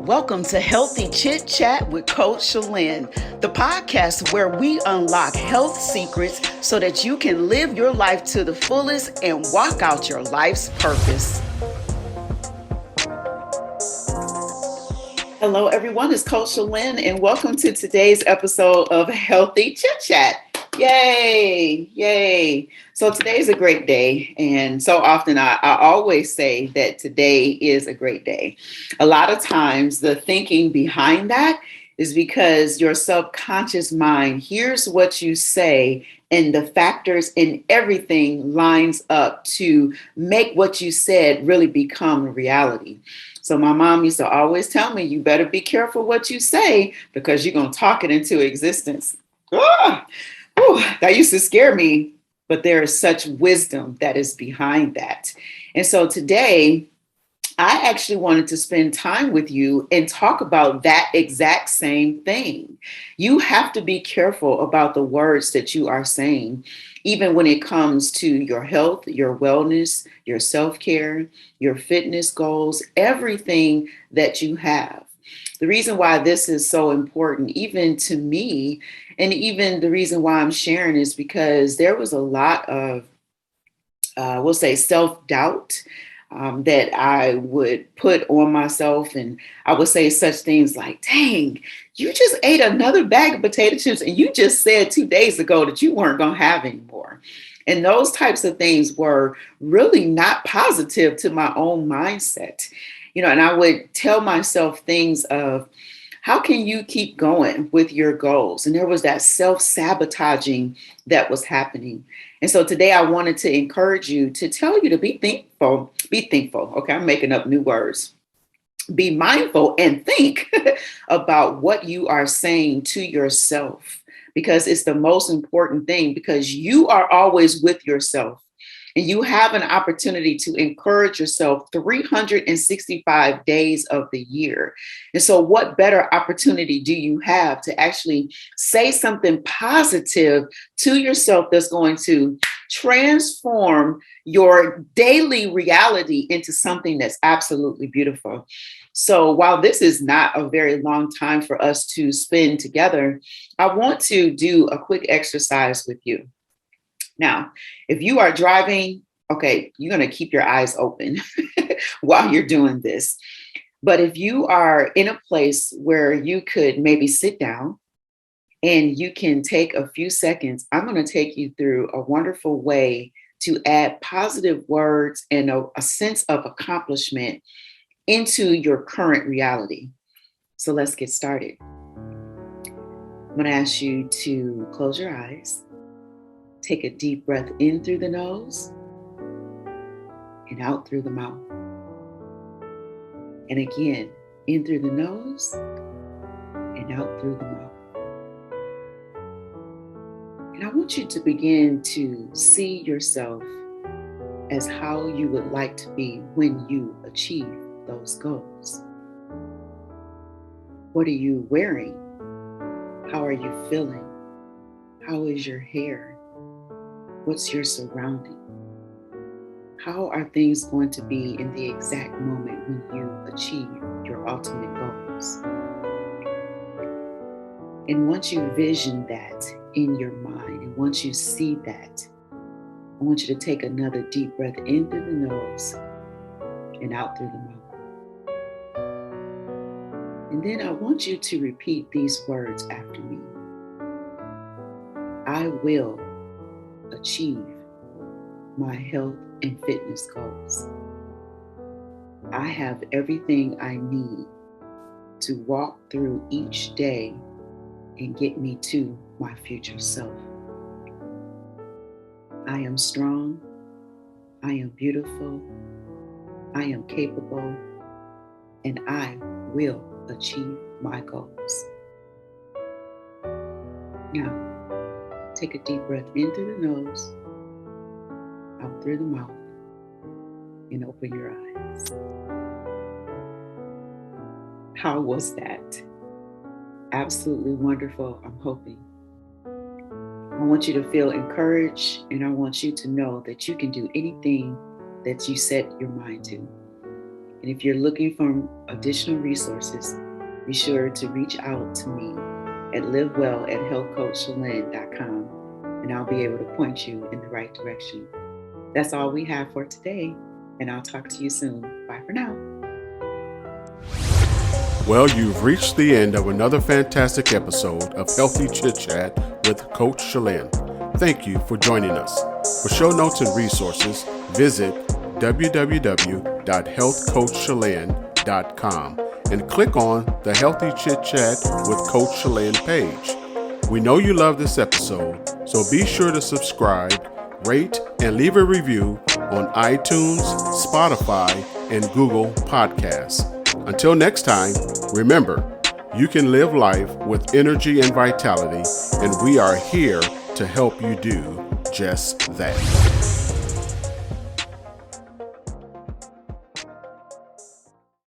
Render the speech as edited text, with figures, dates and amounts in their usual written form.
Welcome to Healthy Chit Chat with Coach Shalyn, the podcast where we unlock health secrets so that you can live your life to the fullest and walk out your life's purpose. Hello, everyone. It's Coach Shalyn, and welcome to today's episode of Healthy Chit Chat. Yay, yay. So today's a great day. And so often I always say that today is a great day. A lot of times the thinking behind that is because your subconscious mind hears what you say and the factors in everything lines up to make what you said really become reality. So my mom used to always tell me, you better be careful what you say because you're going to talk it into existence. Ah! Whew, that used to scare me, but there is such wisdom that is behind that. And so today, I actually wanted to spend time with you and talk about that exact same thing. You have to be careful about the words that you are saying, even when it comes to your health, your wellness, your self-care, your fitness goals, everything that you have. The reason why this is so important, even to me, and even the reason why I'm sharing is because there was a lot of, we'll say, self-doubt that I would put on myself. And I would say such things like, dang, you just ate another bag of potato chips and you just said 2 days ago that you weren't going to have any more. And those types of things were really not positive to my own mindset. And I would tell myself things of, how can you keep going with your goals? And there was that self-sabotaging that was happening. And so today I wanted to encourage you to tell you to be thankful. Be thankful. Okay, I'm making up new words. Be mindful and think about what you are saying to yourself, because it's the most important thing, because you are always with yourself. And you have an opportunity to encourage yourself 365 days of the year. And so what better opportunity do you have to actually say something positive to yourself that's going to transform your daily reality into something that's absolutely beautiful? So while this is not a very long time for us to spend together, I want to do a quick exercise with you. Now, if you are driving, okay, you're going to keep your eyes open while you're doing this. But if you are in a place where you could maybe sit down and you can take a few seconds, I'm going to take you through a wonderful way to add positive words and a sense of accomplishment into your current reality. So let's get started. I'm going to ask you to close your eyes. Take a deep breath in through the nose and out through the mouth. And again, in through the nose and out through the mouth. And I want you to begin to see yourself as how you would like to be when you achieve those goals. What are you wearing? How are you feeling? How is your hair? What's your surrounding? How are things going to be in the exact moment when you achieve your ultimate goals? And once you vision that in your mind, and once you see that, I want you to take another deep breath in through the nose and out through the mouth. And then I want you to repeat these words after me. I will achieve my health and fitness goals. I have everything I need to walk through each day and get me to my future self. I am strong. I am beautiful. I am capable. And I will achieve my goals. Now, take a deep breath in through the nose, out through the mouth, and open your eyes. How was that? Absolutely wonderful, I'm hoping. I want you to feel encouraged, and I want you to know that you can do anything that you set your mind to. And if you're looking for additional resources, be sure to reach out to me at livewell@healthcoachshalyn.com, and I'll be able to point you in the right direction. That's all we have for today, and I'll talk to you soon. Bye for now. Well, you've reached the end of another fantastic episode of Healthy Chit Chat with Coach Shalyn. Thank you for joining us. For show notes and resources, visit www.healthcoachshalyn.com and click on the Healthy Chit Chat with Coach Shalyn page. We know you love this episode, so be sure to subscribe, rate, and leave a review on iTunes, Spotify, and Google Podcasts. Until next time, remember, you can live life with energy and vitality, and we are here to help you do just that.